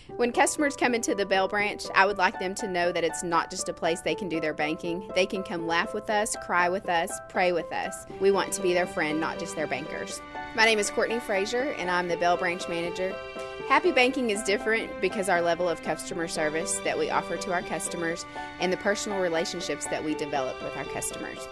When customers come into the Bell Branch, I would like them to know that it's not just a place they can do their banking. They can come laugh with us, cry with us, pray with us. We want to be their friend, not just their bankers. My name is Courtney Frazier, and I'm the Bell Branch manager. Happy Banking is different because our level of customer service that we offer to our customers and the personal relationships that we develop with our customers.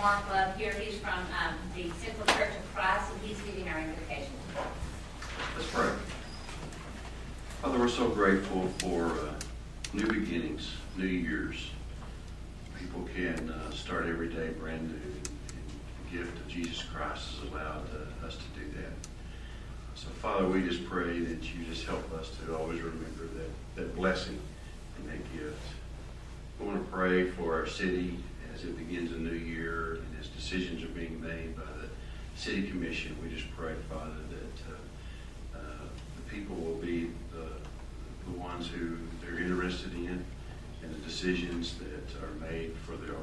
Mark Love here. He's from the Central Church of Christ, and he's giving our invitation. Let's pray. Father, we're so grateful for new beginnings, new years. People can start every day brand new, and the gift of Jesus Christ has allowed us to do that. So, Father, we just pray that you just help us to always remember that blessing and that gift. We want to pray for our city as it begins a new year and as decisions are being made by the city commission. We just pray, Father, that the people will be the ones who they're interested in and the decisions that are made for the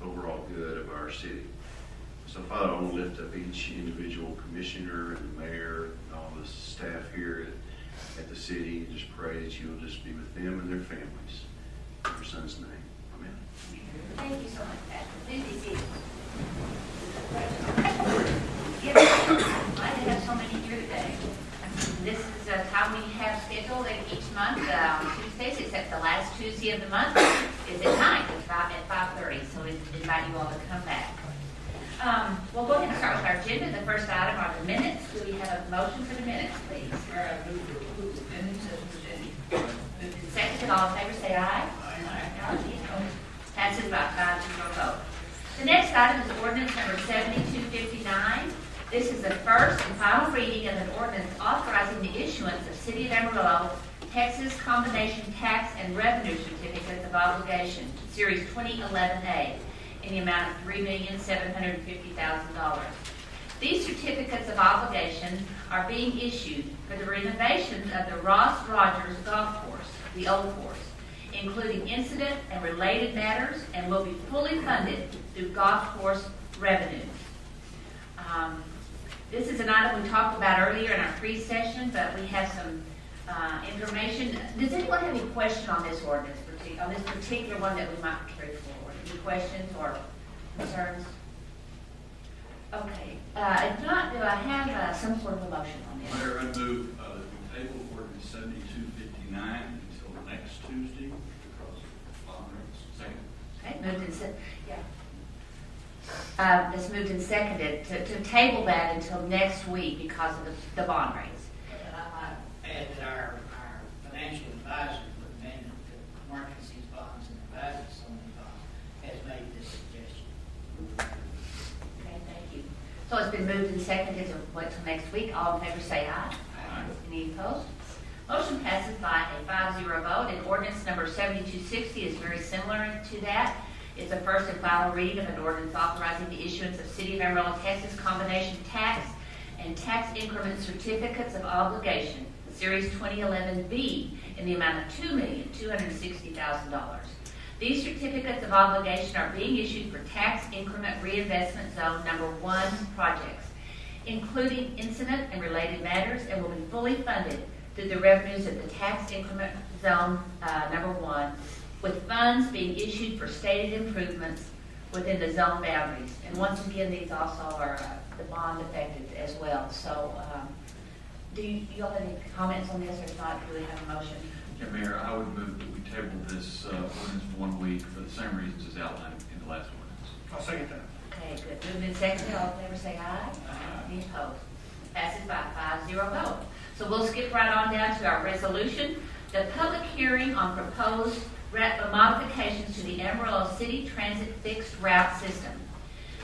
overall good of our city. So, Father, I want to lift up each individual commissioner and the mayor and all the staff here at the city and just pray that you will just be with them and their families. In your Son's name. Amen. Thank you so much, Pastor. Please be seated. Glad to have so many here today. This is a time we have scheduled each month on Tuesdays, except the last Tuesday of the month is at 9 at 5:30. So we invite you all to come back. We'll go ahead and start with our agenda. The first item are the minutes. Do we have a motion for the minutes, please? Second, all in favor, say aye. Passes by 5-0 vote. The next item is ordinance number 7259. This is the first and final reading of an ordinance authorizing the issuance of City of Amarillo, Texas Combination Tax and Revenue Certificates of Obligation, Series 2011A, in the amount of $3,750,000. These certificates of obligation are being issued for the renovations of the Ross Rogers Golf Course, the old course, including incident and related matters, and will be fully funded through golf course revenues. This is an item we talked about earlier in our pre-session, but we have some information. Does anyone have any question on this ordinance, on this particular one that we might carry forward? Any questions or concerns? Okay. If not, do I have some sort of a motion on this? Mayor, I move that we table ordinance 7259 until next Tuesday because of bond rates. Second. Okay, moved and seconded. Yeah. It's moved and seconded to table that until next week because of the bond rates. And I might add that our financial advisor for the management that markets these bonds and advises on these bonds has made this suggestion. Okay, thank you. So it's been moved and seconded to wait till next week. All in favor say aye. Aye. Any opposed? Motion passes by a 5-0 vote, and ordinance number 7260 is very similar to that. It's a first and final reading of an ordinance authorizing the issuance of City of Amarillo, Texas Combination Tax and Tax Increment Certificates of Obligation, Series 2011B, in the amount of $2,260,000. These certificates of obligation are being issued for Tax Increment Reinvestment Zone Number 1 projects, including incident and related matters, and will be fully funded through the revenues of the Tax Increment Zone Number 1, with funds being issued for stated improvements within the zone boundaries. And once again, these also are the bond affected as well. So do you all have any comments on this, or if not, do we have a motion? Yeah, Mayor, I would move that we table this ordinance for 1 week for the same reasons as outlined in the last ordinance. I'll second that. Okay, good. Moved and seconded. All in favor say aye. Any opposed? Passes by a 5-0 vote. So we'll skip right on down to our resolution. The public hearing on proposed modifications to the Amarillo City Transit Fixed Route System.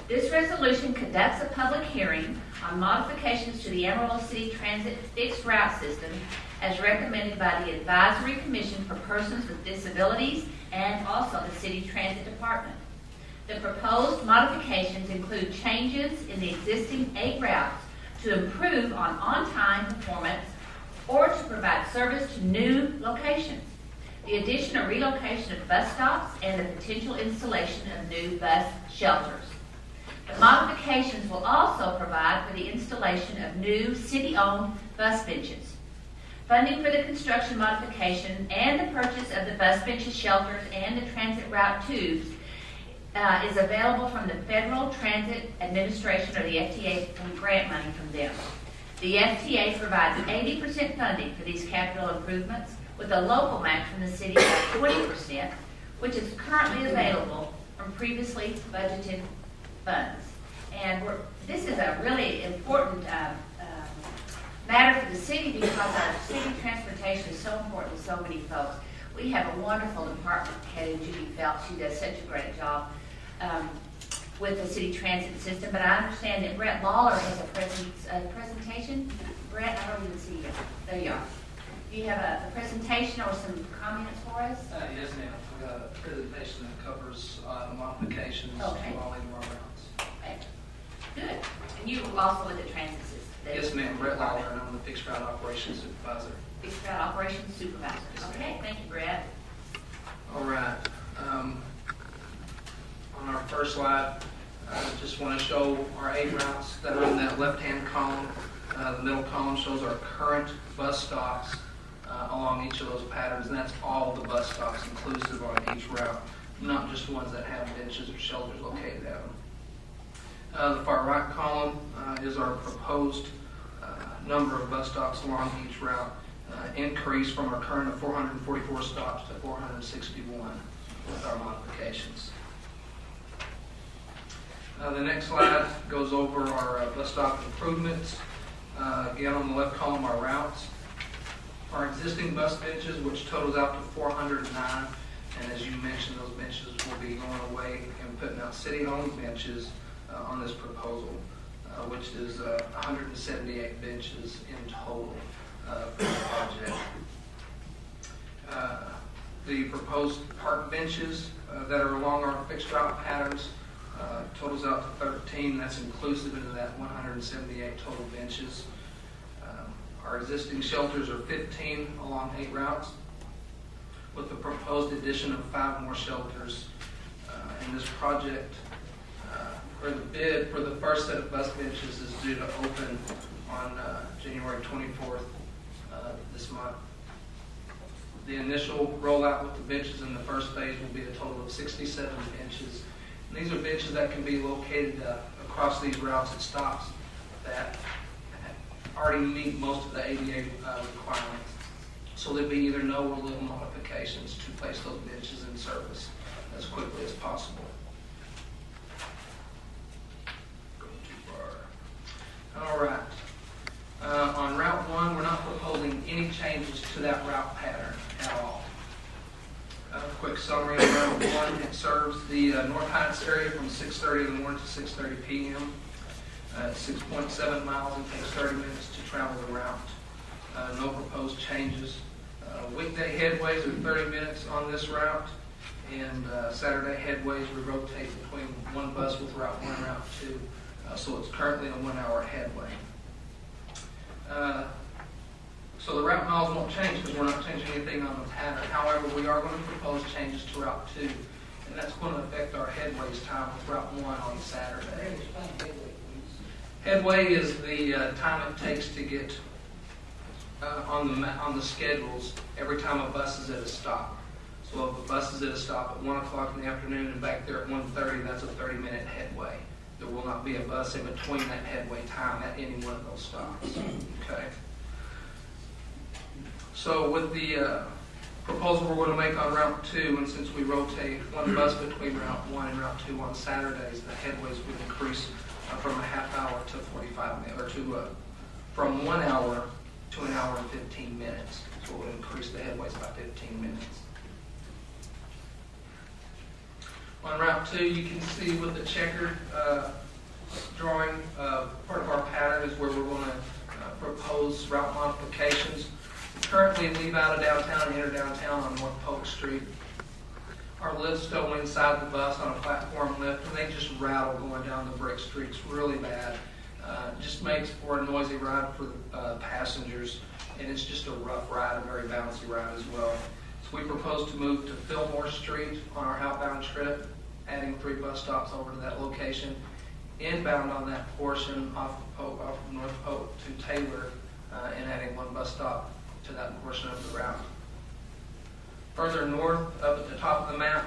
This resolution conducts a public hearing on modifications to the Amarillo City Transit Fixed Route System as recommended by the Advisory Commission for Persons with Disabilities and also the City Transit Department. The proposed modifications include changes in the existing 8 routes to improve on-time performance, or to provide service to new locations, the addition or relocation of bus stops, and the potential installation of new bus shelters. The modifications will also provide for the installation of new city-owned bus benches. Funding for the construction modification and the purchase of the bus benches, shelters, and the transit route tubes is available from the Federal Transit Administration, or the FTA, and grant money from them. The FTA provides 80% funding for these capital improvements, with a local match from the city of 20%, which is currently available from previously budgeted funds. And this is a really important matter for the city, because our city transportation is so important to so many folks. We have a wonderful department head in Judy Phelps. She does such a great job with the city transit system. But I understand that Brett Lawler has a presentation. Brett, I don't even see you. There you are. Do you have a presentation or some comments for us? Yes, ma'am. We got a presentation that covers modifications to all of our routes. Okay. Good. And you also with the transit system? Yes, ma'am. Brett Lawler, and I'm the fixed route operations supervisor. Fixed route operations supervisor. Okay, thank you, Brett. All right. On our first slide, I just want to show our 8 routes that are in that left-hand column. The middle column shows our current bus stops along each of those patterns, and that's all the bus stops inclusive on each route, not just ones that have benches or shelters located at them. The far right column is our proposed number of bus stops along each route, increase from our current of 444 stops to 461 with our modifications. The next slide goes over our bus stop improvements. Again, on the left column, our routes. Our existing bus benches, which totals out to 409, and as you mentioned, those benches will be going away and putting out city-owned benches on this proposal, which is 178 benches in total for the project. The proposed park benches that are along our fixed route patterns totals out to 13. That's inclusive into that 178 total benches. Our existing shelters are 15 along 8 routes, with the proposed addition of 5 more shelters. And this project, or the bid for the first set of bus benches, is due to open on January 24th this month. The initial rollout with the benches in the first phase will be a total of 67 benches. And these are benches that can be located across these routes at stops that already meet most of the ADA requirements. So there'll be either no or little modifications to place those benches in service as quickly as possible. Going too far. All right. On Route 1, we're not proposing any changes to that route pattern at all. A quick summary of Route 1. It serves the North Heights area from 6:30 in the morning to 6:30 p.m. It's 6.7 miles and takes 30 minutes to travel the route. No proposed changes. Weekday headways are 30 minutes on this route, and Saturday headways we rotate between one bus with Route 1 and Route 2. So it's currently a 1-hour headway. So the route miles won't change because we're not changing anything on the pattern. However, we are going to propose changes to Route 2, and that's going to affect our headways time with Route 1 on Saturday. Headway is the time it takes to get on the schedules every time a bus is at a stop. So if a bus is at a stop at 1 o'clock in the afternoon and back there at 1:30, that's a 30-minute headway. There will not be a bus in between that headway time at any one of those stops. Okay. So with the proposal we're going to make on Route 2, and since we rotate one bus between Route 1 and Route 2 on Saturdays, the headways would increase from a half hour to 45 minutes, or from 1 hour to an hour and 15 minutes. So it would increase the headways by 15 minutes. On Route 2, you can see with the checkered drawing, part of our pattern is where we're going to propose route modifications. We currently leave out of downtown and enter downtown on North Polk Street. Our lifts go inside the bus on a platform lift, and they just rattle going down the brick streets really bad. Just makes for a noisy ride for the passengers, and it's just a rough ride, a very bouncy ride as well. So we propose to move to Fillmore Street on our outbound trip, adding 3 bus stops over to that location. Inbound on that portion off of North Pope to Taylor, and adding 1 bus stop to that portion of the route. Further north, up at the top of the map,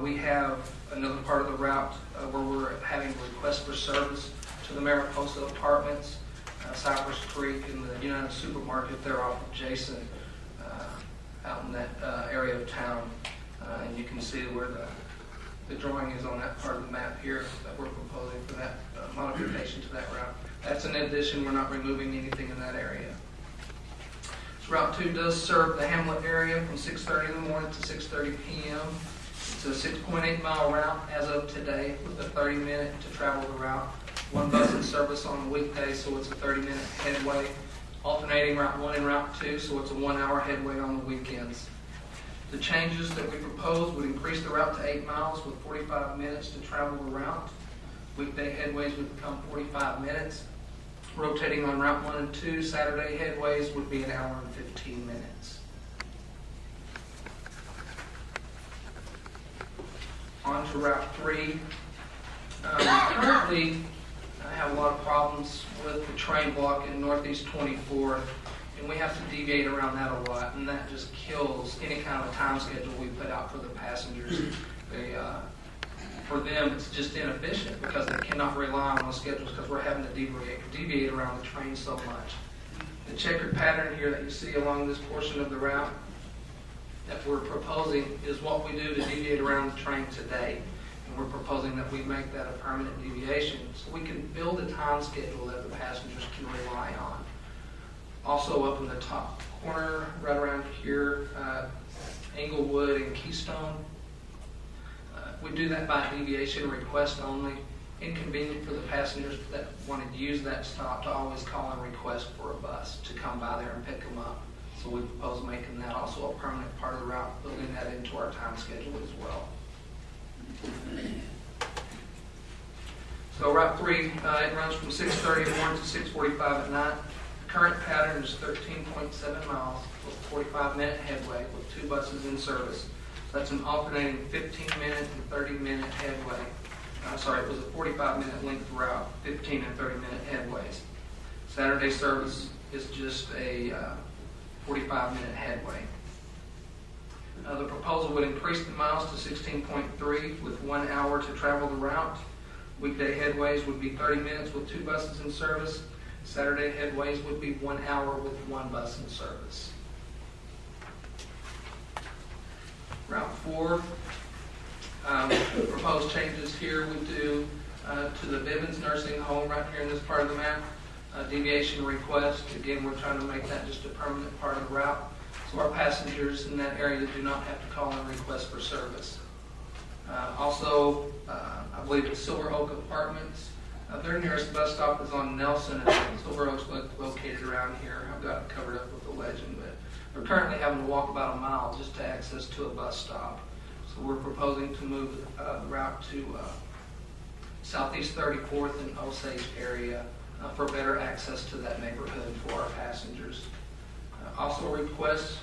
we have another part of the route where we're having requests for service to the Mariposa Apartments, Cypress Creek, and the United Supermarket there off of Jason, out in that area of town. And you can see where the drawing is on that part of the map here that we're proposing for that modification to that route. That's an addition. We're not removing anything in that area. So Route 2 does serve the Hamlet area from 6:30 in the morning to 6:30 p.m. It's a 6.8 mile route as of today with a 30-minute to travel the route. 1 bus in service on the weekday, so it's a 30-minute headway. Alternating Route 1 and Route 2, so it's a 1-hour headway on the weekends. The changes that we propose would increase the route to 8 miles with 45 minutes to travel the route. Weekday headways would become 45 minutes. Rotating on Route 1 and 2, Saturday headways would be 1 hour and 15 minutes. On to Route 3. Currently, I have a lot of problems with the train block in Northeast 24th, and we have to deviate around that a lot, and that just kills any kind of time schedule we put out for the passengers. For them, it's just inefficient because they cannot rely on those schedules because we're having to deviate around the train so much. The checkered pattern here that you see along this portion of the route that we're proposing is what we do to deviate around the train today. And we're proposing that we make that a permanent deviation so we can build a time schedule that the passengers can rely on. Also up in the top corner, right around here, Englewood and Keystone. We do that by deviation request only. Inconvenient for the passengers that want to use that stop to always call and request for a bus to come by there and pick them up. So we propose making that also a permanent part of the route, building that into our time schedule as well. So Route 3, it runs from 6:30 in the morning to 6:45 at night. The current pattern is 13.7 miles with a 45-minute headway with 2 buses in service. So that's an alternating 15-minute and 30-minute headway. It was a 45-minute length route, 15 and 30-minute headways. Saturday service is just a 45-minute headway. The proposal would increase the miles to 16.3 with 1 hour to travel the route. Weekday headways would be 30 minutes with 2 buses in service. Saturday headways would be 1 hour with 1 bus in service. Route 4, the proposed changes here we do to the Bivens Nursing Home right here in this part of the map. Deviation request, again, we're trying to make that just a permanent part of the route. So our passengers in that area do not have to call and request for service. Also, I believe it's Silver Oak Apartments. Their nearest bus stop is on Nelson, and Silver Oak's located around here. I've got it covered up with the legend, but they're currently having to walk about 1 mile just to access to a bus stop. So we're proposing to move the route to Southeast 34th and Osage area for better access to that neighborhood for our passengers. Also requests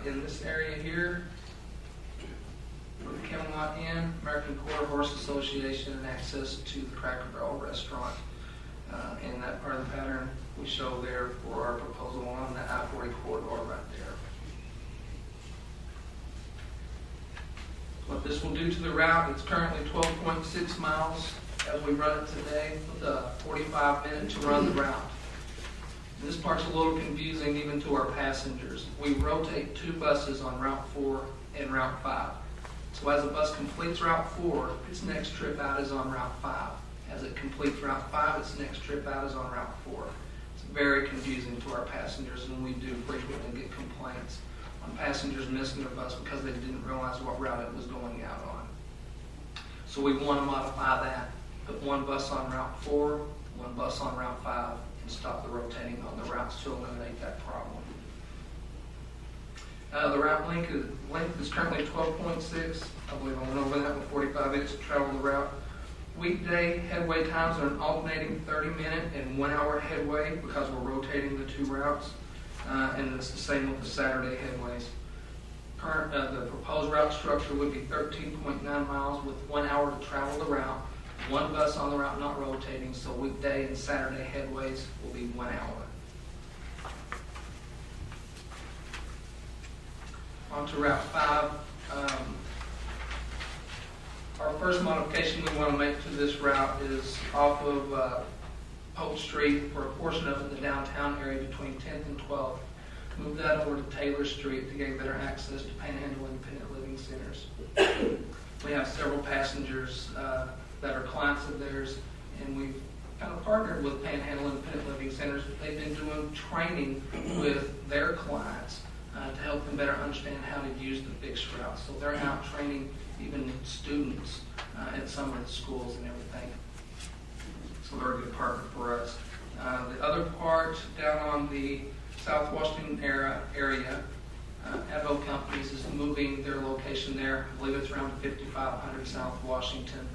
in this area here for the Camelot Inn, American Quarter Horse Association, and access to the Cracker Barrel restaurant. And that part of the pattern we show there for our proposal on the I-40 corridor right there. What this will do to the route, it's currently 12.6 miles as we run it today with a 45-minute to run the route. This part's a little confusing even to our passengers. We rotate 2 buses on Route 4 and Route 5. So as a bus completes Route 4, its next trip out is on Route 5. As it completes Route 5, its next trip out is on Route 4. It's very confusing to our passengers, and we do frequently get complaints on passengers missing their bus because they didn't realize what route it was going out on. So we want to modify that. Put 1 bus on Route 4, 1 bus on Route 5, and stop the rotating on the routes to eliminate that problem. The route length is currently 12.6. I believe I went over that with 45 minutes to travel the route. Weekday headway times are an alternating 30-minute and 1 hour headway because we're rotating the 2 routes. and it's the same with the Saturday headways. The proposed route structure would be 13.9 miles with 1 hour to travel the route, one bus on the route not rotating, so weekday and Saturday headways will be 1 hour. On to Route 5. Our first modification we want to make to this route is off of Polk Street for a portion of it in the downtown area between 10th and 12th. Move that over to Taylor Street to gain better access to Panhandle Independent Living Centers. We have several passengers that are clients of theirs, and we've kind of partnered with Panhandle Independent Living Centers. They've been doing training with their clients to help them better understand how to use the fixed route. So they're out training even students at some of the schools and everything. So they're a good partner for us. The other part down on the South Washington area, Advo Companies is moving their location there. I believe it's around 5500 South Washington.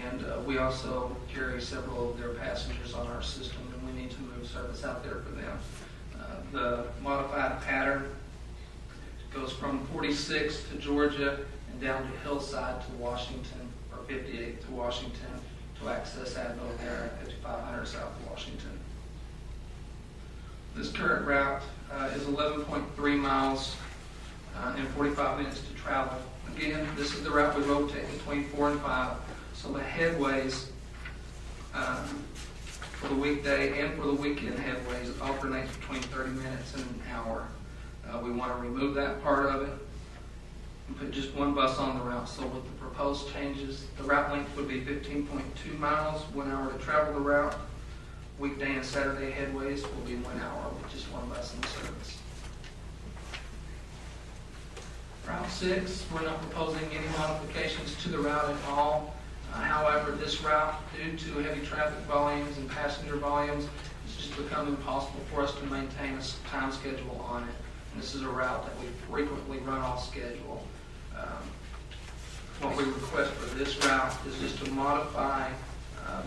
And we also carry several of their passengers on our system, and we need to move service out there for them. The modified pattern goes from 46 to Georgia and down to Hillside to Washington, or 58 to Washington, to access Advo there at 5500 South Washington. This current route is 11.3 miles and 45 minutes to travel. Again, this is the route we rotate between 4 and 5. So the headways for the weekday and for the weekend headways alternate between 30 minutes and an hour. We want to remove that part of it and put just one bus on the route. So with the proposed changes, the route length would be 15.2 miles, 1 hour to travel the route. Weekday and Saturday headways will be 1 hour with just one bus in service. Route 6, we're not proposing any modifications to the route at all. However, this route, due to heavy traffic volumes and passenger volumes, it's just become impossible for us to maintain a time schedule on it. And this is a route that we frequently run off schedule. What we request for this route is just to modify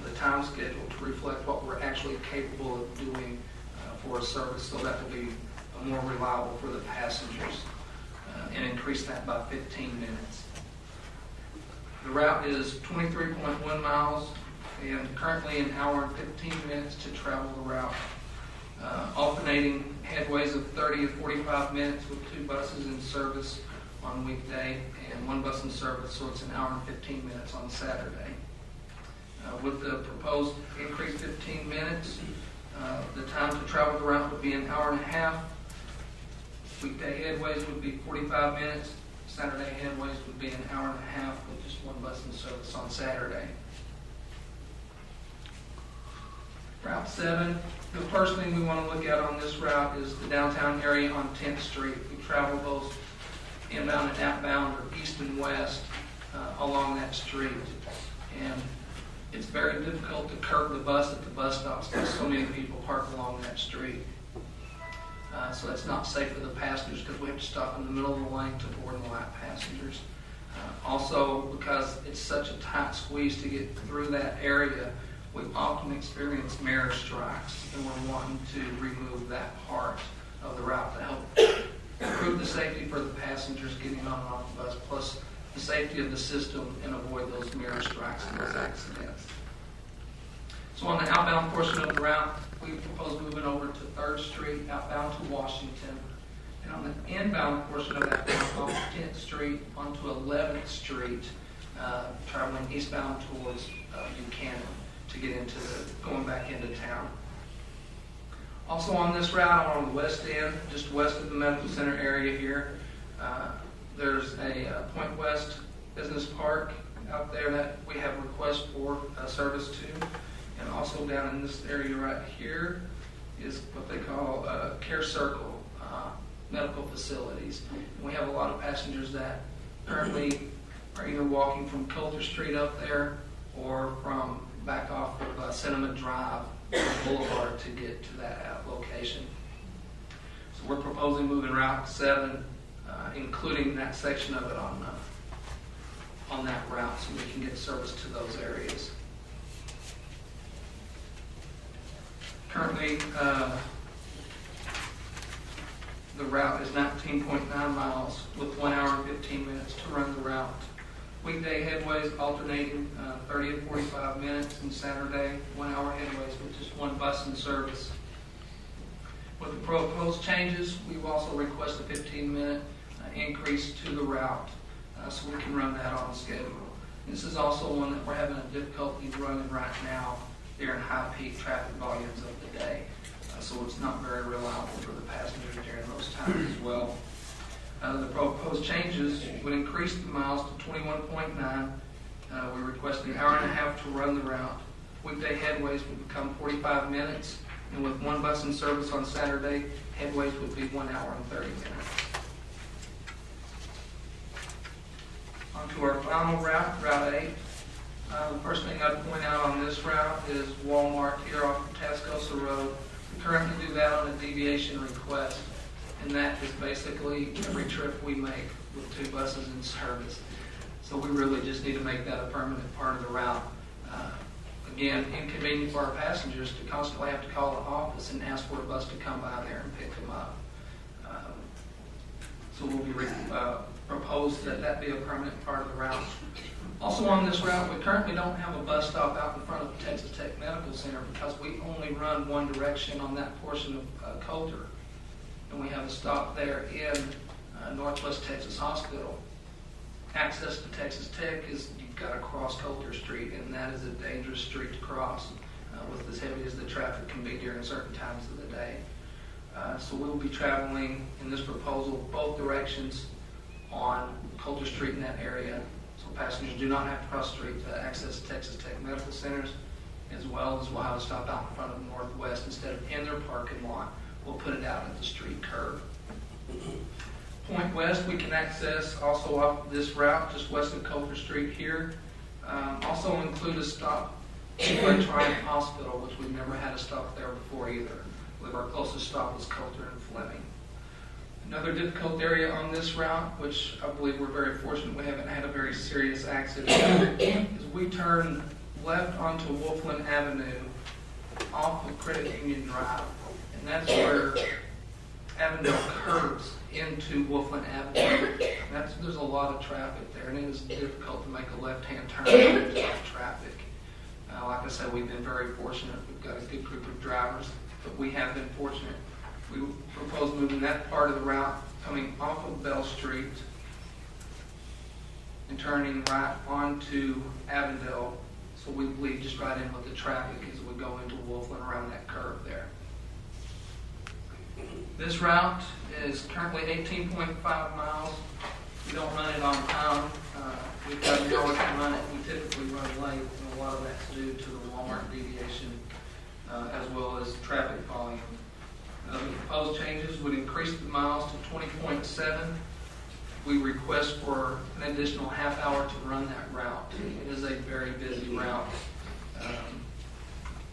the time schedule to reflect what we're actually capable of doing for a service, so that will be more reliable for the passengers, and increase that by 15 minutes. The route is 23.1 miles and currently an hour and 15 minutes to travel the route. Alternating headways of 30 to 45 minutes with 2 buses in service on weekday and 1 bus in service, so it's an hour and 15 minutes on Saturday. With the proposed increased 15 minutes, the time to travel the route would be an hour and a half. Weekday headways would be 45 minutes. Saturday headways would be an hour and a half with just 1 bus in service on Saturday. Route 7, the first thing we want to look at on this route is the downtown area on 10th Street. We travel both inbound and outbound, or east and west, along that street. And it's very difficult to curb the bus at the bus stops because so many people park along that street. So that's not safe for the passengers because we have to stop in the middle of the lane to board and light passengers. Also, because it's such a tight squeeze to get through that area, we often experience mirror strikes, and we're wanting to remove that part of the route to help improve the safety for the passengers getting on and off the bus, plus the safety of the system, and avoid those mirror strikes and those accidents. So on the outbound portion of the route, we propose moving over to 3rd Street, outbound to Washington. And on the inbound portion of that route, off 10th Street onto 11th Street, traveling eastbound towards Buchanan to get into going back into town. Also on this route, on the west end, just west of the Medical Center area here, there's a Point West Business Park out there that we have requests for service to. And also down in this area right here is what they call Care Circle medical facilities. And we have a lot of passengers that currently are either walking from Coulter Street up there or from back off of Cinema Drive Boulevard to get to that location. So we're proposing moving Route 7, including that section of it on that route, so we can get service to those areas. Currently, The route is 19.9 miles with 1 hour and 15 minutes to run the route. Weekday headways alternating 30 to 45 minutes, and Saturday 1 hour headways with just one bus in service. With the proposed changes, we've also requested a 15-minute increase to the route so we can run that on schedule. This is also one that we're having a difficulty running right now during high peak traffic volumes of the day. So it's not very reliable for the passengers during those times as well. The proposed changes would increase the miles to 21.9. We requested an hour and a half to run the route. Weekday headways would become 45 minutes, and with one bus in service on Saturday, headways would be 1 hour and 30 minutes. On to our final route, Route 8. The first thing I'd point out on this route is Walmart here off of Tascosa Road. We currently do that on a deviation request, and that is basically every trip we make with 2 buses in service. So we really just need to make that a permanent part of the route. Again, inconvenient for our passengers to constantly have to call the office and ask for a bus to come by there and pick them up. So we'll be proposed that that be a permanent part of the route. Also on this route, we currently don't have a bus stop out in front of the Texas Tech Medical Center because we only run one direction on that portion of Coulter. And we have a stop there in Northwest Texas Hospital. Access to Texas Tech is you've got to cross Coulter Street, and that is a dangerous street to cross with as heavy as the traffic can be during certain times of the day. So we'll be traveling in this proposal both directions on Coulter Street in that area. So passengers do not have to cross the street to access Texas Tech Medical Centers, as well as we'll have a stop out in front of Northwest. Instead of in their parking lot, we'll put it out at the street curb. Point West we can access also off this route, just west of Coulter Street here. Also include a stop at Triumph Hospital, which we've never had a stop there before either. I believe our closest stop was Coulter and Fleming. Another difficult area on this route, which I believe we're very fortunate we haven't had a very serious accident, is we turn left onto Wolfland Avenue off of Credit Union Drive. And that's where Avondale curves into Wolfland Avenue. There's a lot of traffic there, and it is difficult to make a left-hand turn into that traffic. Like I said, we've been very fortunate. We've got a good group of drivers, but we have been fortunate. We propose moving that part of the route coming off of Bell Street and turning right onto Avondale, so we bleed just right in with the traffic as we go into Wolfland around that curve there. This route is currently 18.5 miles. We don't run it on time. We've got an hour to run it. We typically run late, and a lot of that's due to the Walmart deviation as well as traffic volume. The proposed changes would increase the miles to 20.7. We request for an additional half hour to run that route. It is a very busy route.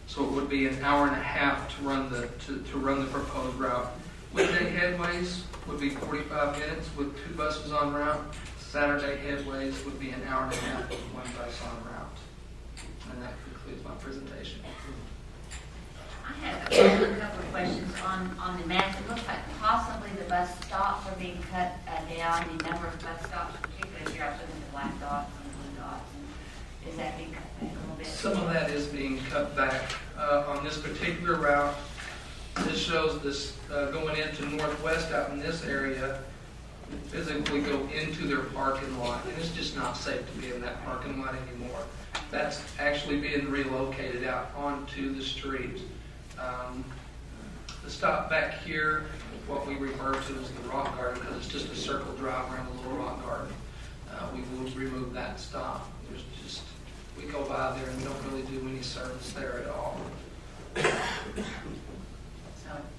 So it would be an hour and a half to run the proposed route. Weekday headways would be 45 minutes with 2 buses en route. Saturday headways would be an hour and a half with 1 bus en route. And that concludes my presentation. I have a couple of questions on the map. It looks like possibly the bus stops are being cut down, the number of bus stops, particularly here, I was looking at the black dots and the blue dots. And is that being cut back a little bit? Some of that is being cut back. On this particular route, this shows this going into Northwest out in this area, physically go into their parking lot, and it's just not safe to be in that parking lot anymore. That's actually being relocated out onto the street. The stop back here is what we refer to as the rock garden, because it's just a circle drive around the little rock garden. We will remove that stop. We go by there and we don't really do any service there at all. So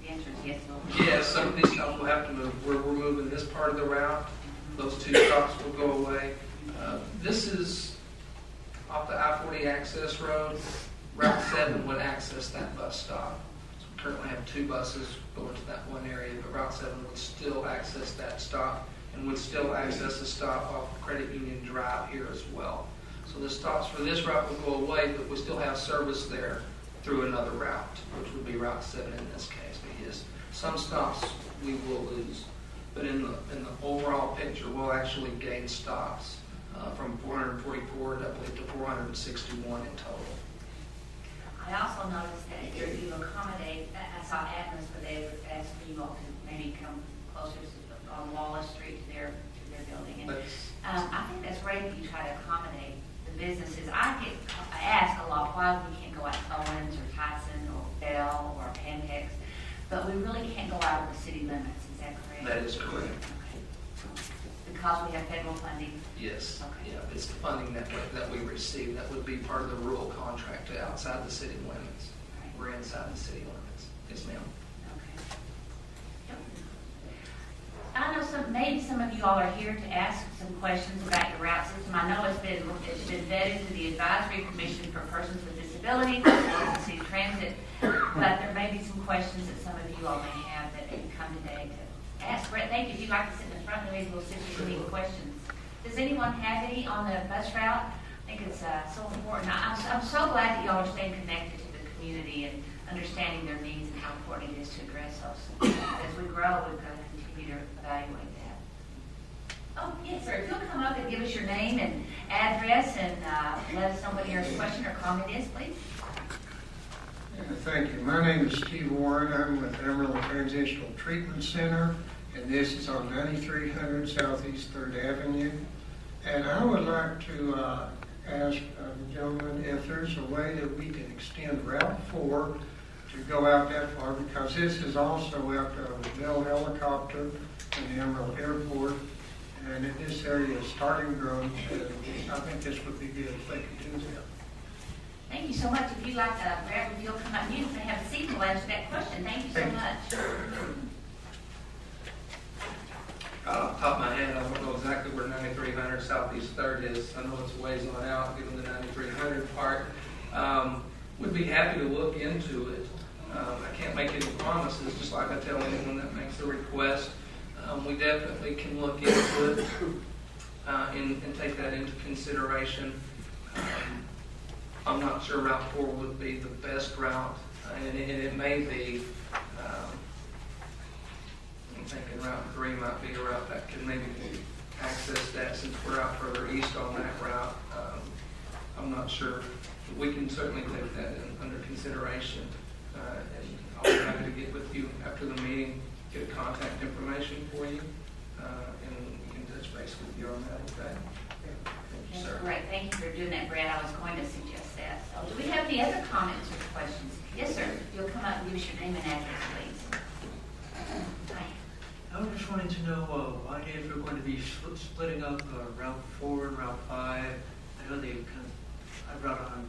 the answer is yes. Yes, some of these stops will have to move. We're moving this part of the route. Those 2 stops will go away. This is off the I-40 access road. Route 7 would access that bus stop. So we currently have 2 buses going to that one area, but Route 7 would still access that stop and would still access the stop off of Credit Union Drive here as well. So the stops for this route will go away, but we still have service there through another route, which would be Route 7 in this case. But yes, some stops we will lose. But in the overall picture, we'll actually gain stops from 444 to, I believe, to 461 in total. I also noticed that you accommodate, I saw Atlas, but they asked people to maybe come closer to, on Wallace Street to their building. And I think that's great that you try to accommodate the businesses. I ask a lot why we can't go out to Owens or Tyson or Bell or Pantex, but we really can't go out of the city limits. Is that correct? That is correct. Okay. Because we have federal funding? Yes. Okay. Yeah, it's the funding that we receive. That would be part of the rural contract outside the city limits. Right. We're inside the city limits. Yes, ma'am. Okay. Yep. I know maybe some of you all are here to ask some questions about your route system. I know it's been vetted to the Advisory Commission for Persons with Disabilities, as well as the City Transit, but there may be some questions that some of you all may have that you come today to ask. Brett, thank you. If you'd like to sit in the front, maybe we'll sit with any questions. Does anyone have any on the bus route? I think it's so important. I'm so glad that y'all are staying connected to the community and understanding their needs and how important it is to address those. As we grow, we've got to continue to evaluate that. Oh, yes, sir. If you'll come up and give us your name and address and let us know what your question or comment is, please. Thank you. My name is Steve Warren. I'm with Amarillo Transitional Treatment Center, and this is on 9300 Southeast 3rd Avenue. And I would like to ask the gentleman if there's a way that we can extend Route 4 to go out that far, because this is also out of Bell Helicopter and the Amarillo Airport, and this area is starting growing. I think this would be good if they could do that. Thank you so much. If you'd like to, Brad, if you'll come up, you may have a seat. We'll answer that question. Thank you so much. Off the top of my head, I don't know exactly where 9300 Southeast 3rd is. I know it's a ways on out, given the 9300 part. Would be happy to look into it. I can't make any promises, just like I tell anyone that makes a request. We definitely can look into it and take that into consideration. I'm not sure Route 4 would be the best route, and it may be. I'm thinking Route 3 might be a route that could maybe access that, since we're out further east on that route. I'm not sure. We can certainly take that under consideration. And I'll be happy to get with you after the meeting, get a contact information for you, and we can touch base with you on that, okay? Thank you, sir. Great. Thank you for doing that, Brad. I was going to suggest that. So, do we have any other comments or questions? Yes, sir. If you'll come up and give us your name and address, please. Hi. I was just wanting to know why if we're going to be splitting up Route 4 and Route 5. I know I run on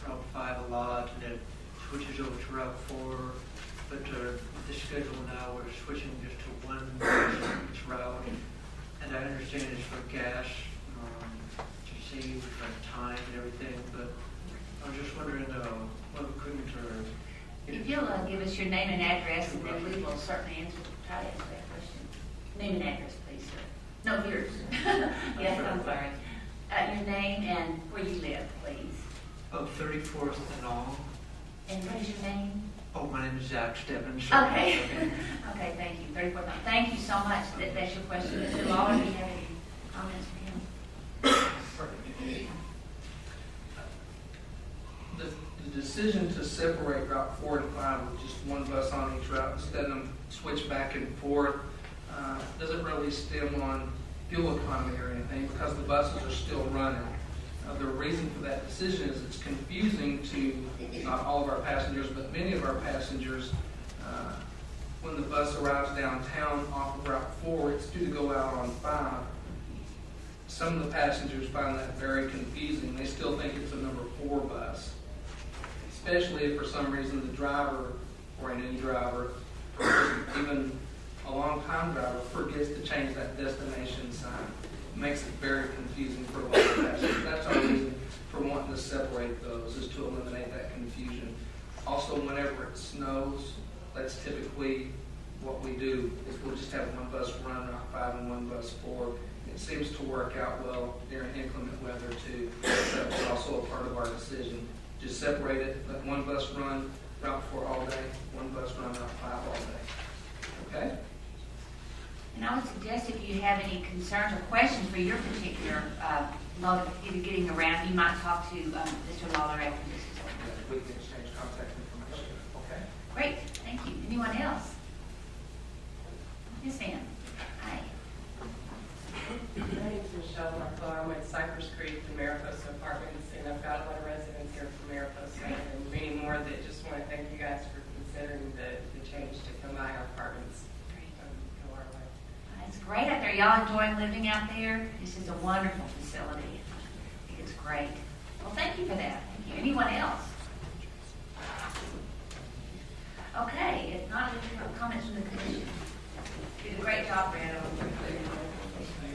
Route 5 a lot, and then it switches over to Route 4. But with the schedule now, we're switching just to one each route. And I understand it's for gas to save time and everything. But I was just wondering what we couldn't. If you'll give us your name and address, and then we will certainly try to answer that question. Name and address, please, sir. No, yours. Yes, I'm sorry. Your name and where you live, please. 34th and all. And what is your name? Oh, my name is Zach Stebbins. Okay. Okay, thank you. 34th. Thank you so much. That's your question. Mr. Lawler, do you have any comments for him? The decision to separate Route 4 and 5 with just one bus on each route instead of them switch back and forth doesn't really stem on fuel economy or anything, because the buses are still running. The reason for that decision is it's confusing to not all of our passengers, but many of our passengers. When the bus arrives downtown off of Route 4, it's due to go out on 5. Some of the passengers find that very confusing. They still think it's a number 4 bus, especially if for some reason the driver, or a new driver, or even a long-time driver, forgets to change that destination sign. It makes it very confusing for a lot of passengers. That's our reason for wanting to separate those, is to eliminate that confusion. Also, whenever it snows, that's typically what we do, is we'll just have one bus run Route 5 and one bus 4. It seems to work out well during inclement weather too. That was also a part of our decision. Just separate it, let one bus run Route 4 all day, one bus run Route 5 all day. Okay? And I would suggest if you have any concerns or questions for your particular mode of getting around, you might talk to Mr. Lawler after this is over. Yeah, we can exchange contact information. Okay. Great, thank you. Anyone else? Yes, ma'am. Hi. My name is Michelle Marco. I'm at Cypress Creek and Mariposa Apartments, and I've got a lot of residents here from Mariposa and many more that just want to thank you guys for considering the change to come by our apartments. Go our way. It's great out there. Y'all enjoying living out there? This is a wonderful facility. I think it's great. Well, thank you for that. Thank you. Anyone else? Okay, if not, we have comments from the commission. You did a great job, Brandon.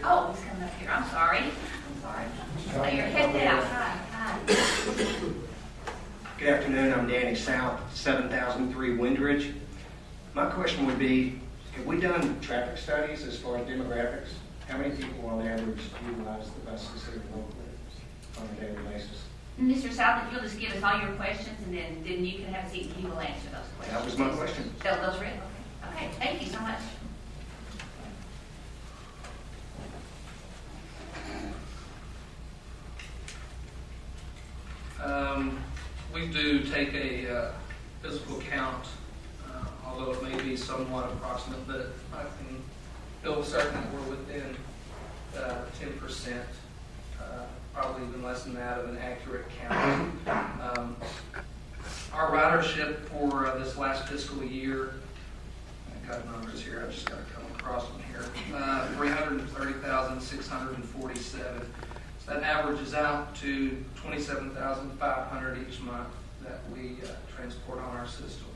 Oh, he's coming up here. I'm sorry. Oh, your head down. Hi. Good afternoon. I'm Danny South, 7003 Windridge. My question would be, have we done traffic studies as far as demographics? How many people on average utilize the buses here locally on a daily basis? Mr. South, if you'll just give us all your questions, and then you can have a seat and he will answer those questions. That was my question. Those were it? Okay, thank you so much. We do take a physical count, although it may be somewhat approximate, but I can feel certain that we're within 10%, probably even less than that, of an accurate count. Our ridership for this last fiscal year, I got numbers here, I just got to come across them here, 330,647. So that averages out to 27,500 each month that we transport on our system.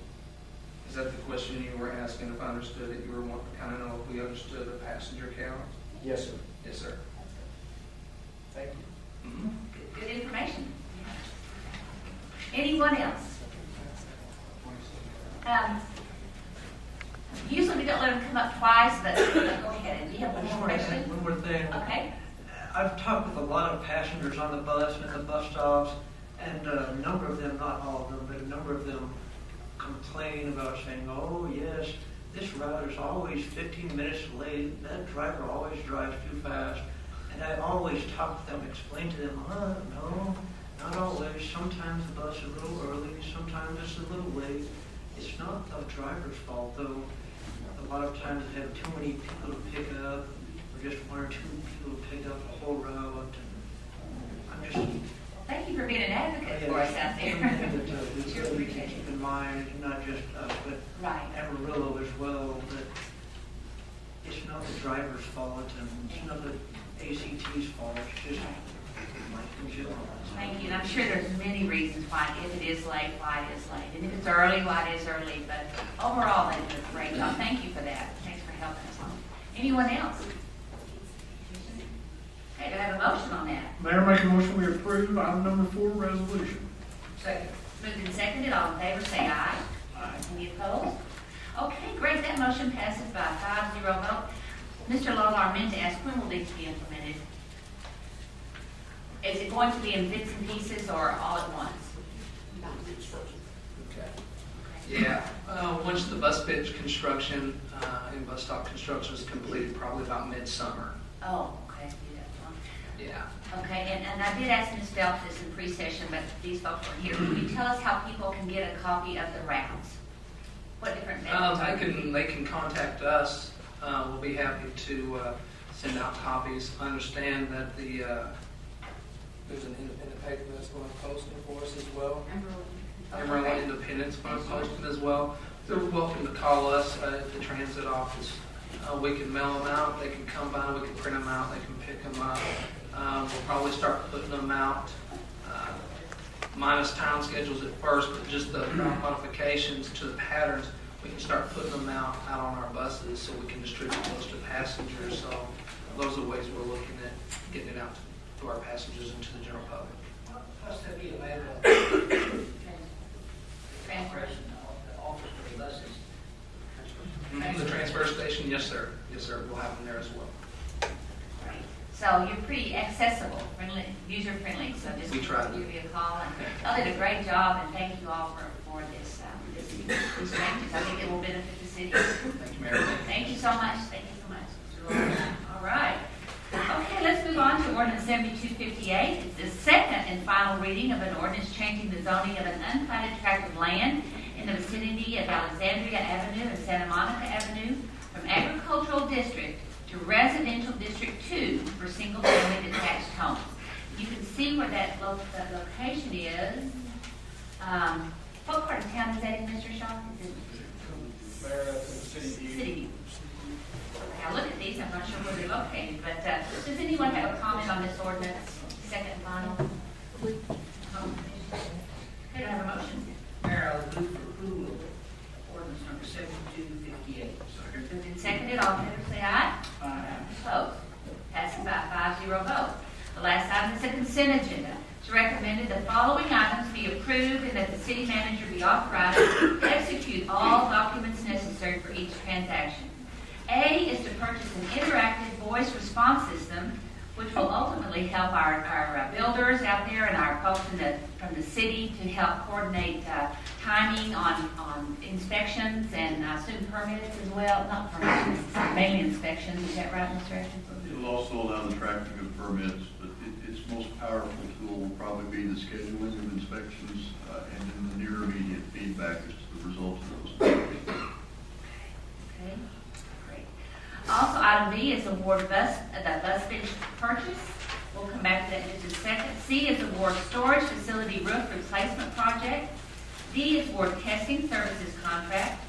Is that the question you were asking? If I understood it, you were wanting to kind of know if we understood the passenger count? Yes, sir. Yes, sir. Thank you. Mm-hmm. Good information. Anyone else? Usually we don't let them come up twice, but go ahead. Do you have one more question? One more thing. Okay. I've talked with a lot of passengers on the bus and at the bus stops, and a number of them, not all of them, but a number of them complain about saying, oh yes, this route is always 15 minutes late, that driver always drives too fast. And I always talk to them, explain to them, no, not always. Sometimes the bus is a little early, sometimes it's a little late. It's not the driver's fault, though. A lot of times they have too many people to pick up, or just one or two people to pick up the whole route. I'm just... Thank you for being an advocate for us out there. Sure appreciate it. Keep in mind, not just us, but Right. Amarillo as well, that it's not the driver's fault, and it's not the ACT's fault, it's just like in general. Thank you. And I'm sure there's many reasons why, if it is late, why it is late. And if it's early, why it is early. But overall, they did a great job. Thank you for that. Thanks for helping us on. Anyone else? Okay, do I have a motion on that? Mayor, make a motion we approve item number 4, resolution. Second. Moved and seconded. All in favor, say aye. Aye. Any opposed? Okay, great. That motion passes by a 5-0 vote. Mr. Lawler, I meant to ask, when will these be implemented? Is it going to be in bits and pieces or all at once? Okay. Yeah. Once the bus pitch construction and bus stop construction is completed, probably about midsummer. Oh, okay. Do that one. Yeah. Okay, and I did ask Ms. Phelps this in pre-session, but these folks weren't here. Can you tell us how people can get a copy of the routes? What different methods? They can contact us. We'll be happy to send out copies. I understand that there's an independent paper that's going to post it for us as well. Amarillo Independent's going to post it as well. They're welcome to call us at the transit office. We can mail them out. They can come by. We can print them out. They can pick them up. We'll probably start putting them out, minus time schedules at first, but just the modifications to the patterns. We can start putting them out on our buses so we can distribute those to passengers. So those are the ways we're looking at getting it out to our passengers and to the general public. Plus, there'll be a matter of Transfer. the office for the buses. The transfer station, yes, sir. Yes, sir. We'll have them there as well. Right. So you're pretty accessible, friendly, user-friendly, so just We try to. give you a call. And y'all did a great job, and thank you all for these changes. I think it will benefit the city. Thank you, Mayor. Thank you so much. Thank you so much. ordinance 7258. It's the second and final reading of an ordinance changing the zoning of an unplatted tract of land in the vicinity of Alexandria Avenue and Santa Monica Avenue from agricultural district to residential district 2 for single-family detached homes. You can see where that location is. What part of town is that in, Mr. Shaw? Is it City View. Now look at these, I'm not sure where they're located, but does anyone have a comment on this ordinance, second and final? Okay, do I have a motion? Mayor, I would move for approval of ordinance number 7258. Moved and seconded, all in favor say aye. Aye. Opposed? Passes by 5-0 vote. The last item is the consent agenda. It's recommended the following items be approved and that the city manager be authorized to execute all documents necessary for each transaction. A is to purchase an interactive voice response system, which will ultimately help our builders out there and our folks from the city to help coordinate timing on inspections and soon permits as well. Not permits, mainly inspections. Is that right, Mr. Atkinson? It'll also allow the tracking of permits, but its most powerful tool will probably be the scheduling of inspections and then the near immediate feedback as to the results of those. Okay, great. Also, item B is award the bus bench purchase. We'll come back to that in just a second. C is award storage facility roof replacement project. D is award testing services contract.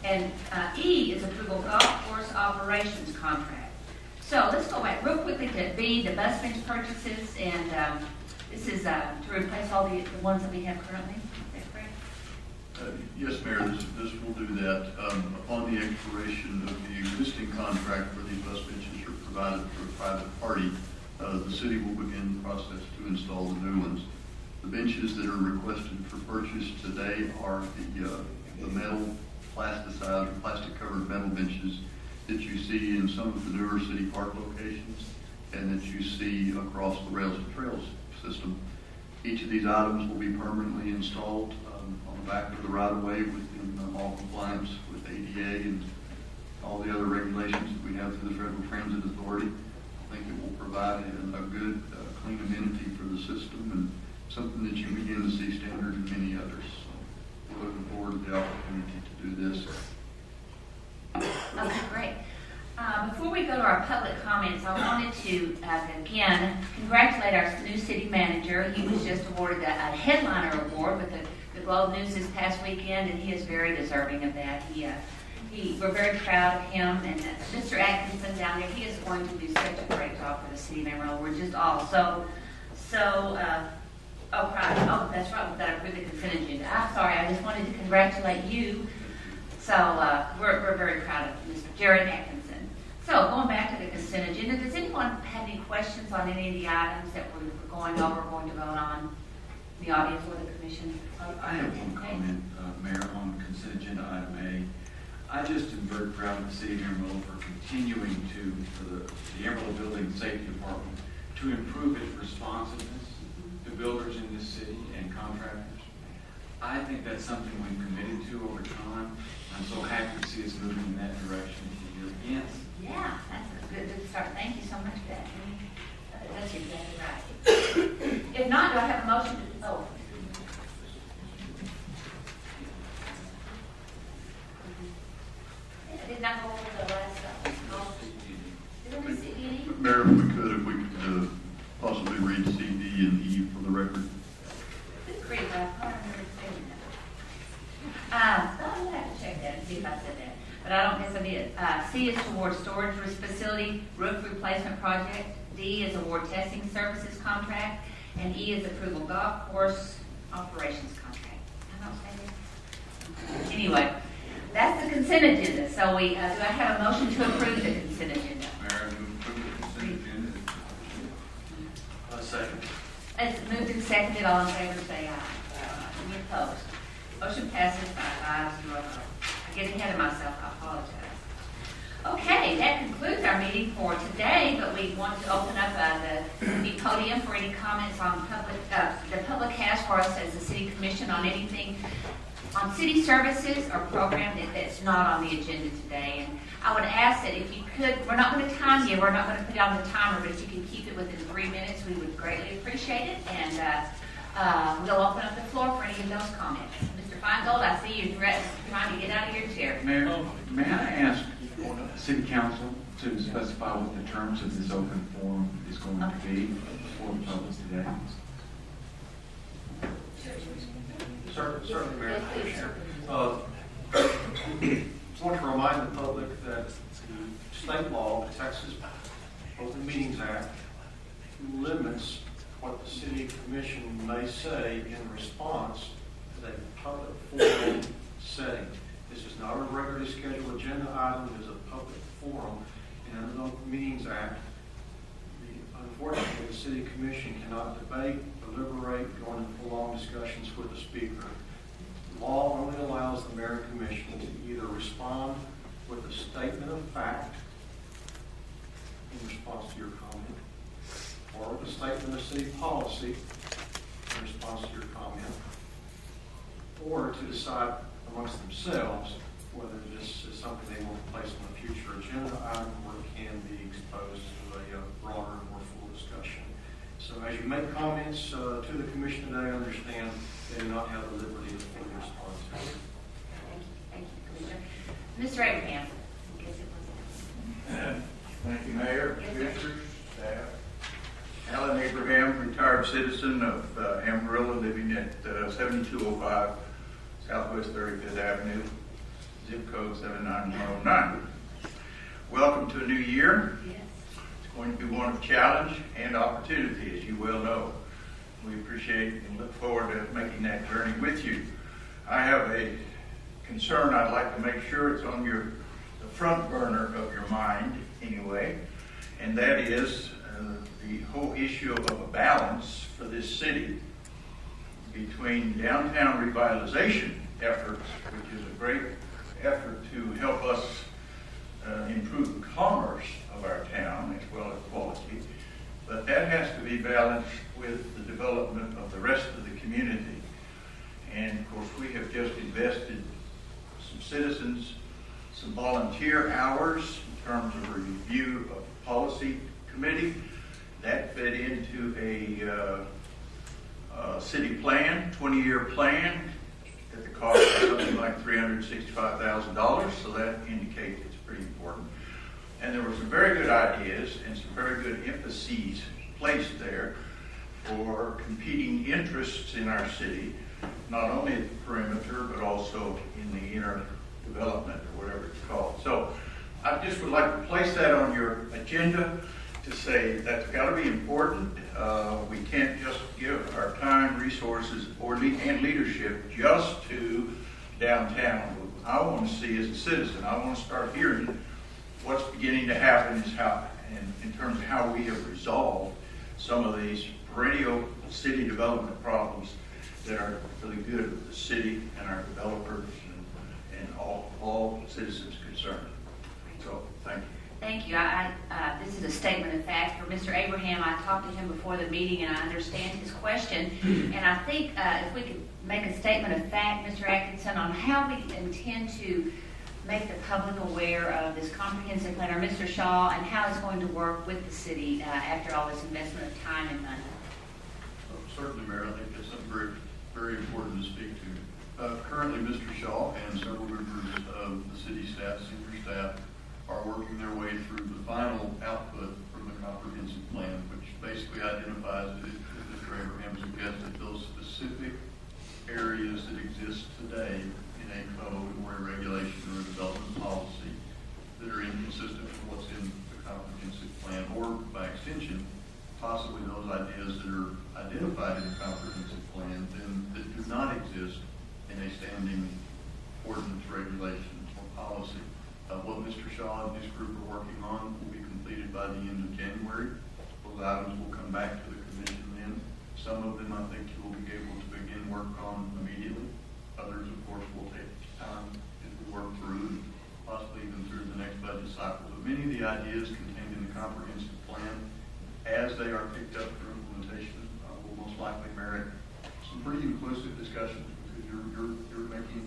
And E is approval golf course operations contract. So let's go back real quickly to B, the bus bench purchases, and this is to replace all the ones that we have currently. Is that correct? Yes, Mayor, this will do that. Upon the expiration of the existing contract where these bus benches are provided for a private party, the city will begin the process to install the new ones. The benches that are requested for purchase today are the metal plasticized or plastic covered metal benches that you see in some of the newer city park locations and that you see across the rails and trails system. Each of these items will be permanently installed on the back of the right-of-way within all compliance with ADA and all the other regulations that we have through the Federal Transit Authority. I think it will provide a good, clean amenity for the system and something that you begin to see standard in many others. So we're looking forward to the opportunity to do this. Okay, great. Before we go to our public comments, I wanted to, again, congratulate our new city manager. He was just awarded a headliner award with the Globe News this past weekend, and he is very deserving of that. We're very proud of him, and Mr. Atkinson down there, he is going to do such a great job for the city of Amarillo. We're just all so proud. Oh, that's right, we've got to approve the consent agenda. I'm sorry, I just wanted to congratulate you. So we're very proud of Mr. Jared Atkinson. So going back to the consent agenda, does anyone have any questions on any of the items that we're going over, going to vote on in the audience or the commission? I have one comment, Mayor, on consent agenda item A. I just am very proud of the city of Amarillo for continuing for the Amarillo Building Safety Department to improve its responsiveness to builders in this city and contractors. I think that's something we've committed to over time. I'm so happy to see us moving in that direction here again. Yeah, that's a good start. Thank you so much for that. That's exactly right. If not, do I have a motion to, I did not go over the last Did I miss CD? Mayor, if we could possibly read C, D, and E for the record. Good grief, I can't remember saying that. I'm going to have to check that and see if I said that. But I don't guess I did. C is award storage facility roof replacement project. D is award testing services contract. And E is approval golf course operations contract. I don't say that. Anyway, that's the consent agenda. So do I have a motion to approve the consent agenda? Mayor, I move to approve the consent agenda. Second. It's moved and seconded. All in favor say aye. Any opposed? Motion passes by 5-0. I get ahead of myself. I apologize. Okay, that concludes our meeting for today, but we want to open up the podium for any comments on the public has for us as the City Commission on anything on city services or program that's not on the agenda today. And I would ask that if you could, we're not going to time you, we're not going to put it on the timer, but if you can keep it within 3 minutes, we would greatly appreciate it. And we'll open up the floor for any of those comments. Mr. Feingold, I see you trying to get out of your chair. Mayor, may I ask City Council to specify what the terms of this open forum is going to be for the public today? Certainly, Mayor. I want to remind the public that the state law, the Texas Open Meetings Act, limits what the city commission may say in response to a public forum setting. This is not a regularly scheduled agenda item. It is a public forum. And under the Open Meetings Act, unfortunately, the city commission cannot debate, deliberate, go into full-on discussions with the speaker. The law only allows the mayor and commission to either respond with a statement of fact in response to your comment, or with a statement of city policy in response to your comment, or to decide amongst themselves whether this is something they want to place on a future agenda item or it can be exposed to a broader, more full discussion. So as you make comments to the commission today, understand they do not have the liberty to fully respond to it. Thank you, Commissioner. Mr. Abraham. Thank you, Mayor, Yes, Commissioners, staff. Alan Abraham, retired citizen of Amarillo, living at 7205 Southwest 35th Avenue, zip code 79109. Welcome to a new year. Yes. It's going to be one of challenge and opportunity, as you well know. We appreciate and look forward to making that journey with you. I have a concern I'd like to make sure it's on the front burner of your mind anyway, and that is the whole issue of a balance for this city between downtown revitalization efforts, which is a great effort to help us improve the commerce of our town as well as quality, but that has to be balanced with the development of the rest of the community. And of course, we have just invested some citizens, some volunteer hours in terms of a review of the policy committee. That fed into a city plan, 20-year plan, at the cost of something like $365,000, so that indicates it's pretty important. And there were some very good ideas and some very good emphases placed there for competing interests in our city, not only at the perimeter, but also in the inner development, or whatever it's called. So I just would like to place that on your agenda to say that's got to be important. We can't just give our time, resources, and leadership just to downtown. What I want to see as a citizen, I want to start hearing what's beginning to happen is how, in terms of how we have resolved some of these perennial city development problems that are for the good of the city and our developers and all citizens concerned. So, thank you. Thank you. This is a statement of fact for Mr. Abraham. I talked to him before the meeting, and I understand his question. And I think if we could make a statement of fact, Mr. Atkinson, on how we intend to make the public aware of this comprehensive plan, or Mr. Shaw, and how it's going to work with the city after all this investment of time and money. Certainly, Mayor. I think that's something very, very important to speak to. Currently, Mr. Shaw and several members of the city staff, senior staff, are working their way through the final output from the comprehensive plan, which basically identifies, as Mr. Abraham suggested, those specific areas that exist today in a code or a regulation or a development policy that are inconsistent with what's in the comprehensive plan, or by extension, possibly those ideas that are identified in the comprehensive plan then that do not exist in a standing ordinance, regulation, or policy. What Mr. Shaw and his group are working on will be completed by the end of January. Those items will come back to the commission then. Some of them I think you will be able to begin work on immediately. Others, of course, will take time as we work through, possibly even through the next budget cycle. But many of the ideas contained in the comprehensive plan, as they are picked up for implementation, will most likely merit some pretty inclusive discussions, because you're making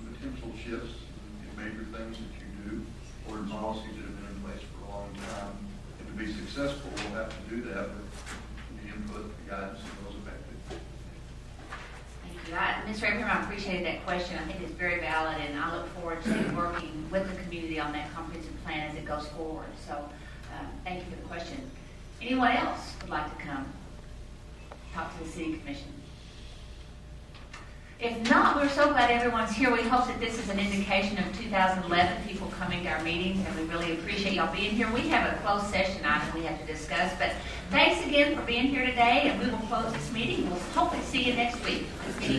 we'll have to do that with the input, the guidance of those affected. Thank you. Ms. Raper, I appreciated that question. I think it's very valid, and I look forward to working with the community on that comprehensive plan as it goes forward. So thank you for the question. Anyone else would like to come talk to the City Commission? If not, we're so glad everyone's here. We hope that this is an indication of 2011 people coming to our meetings, and we really appreciate y'all being here. We have a closed session item we have to discuss, but thanks again for being here today, and we will close this meeting. We'll hopefully see you next week.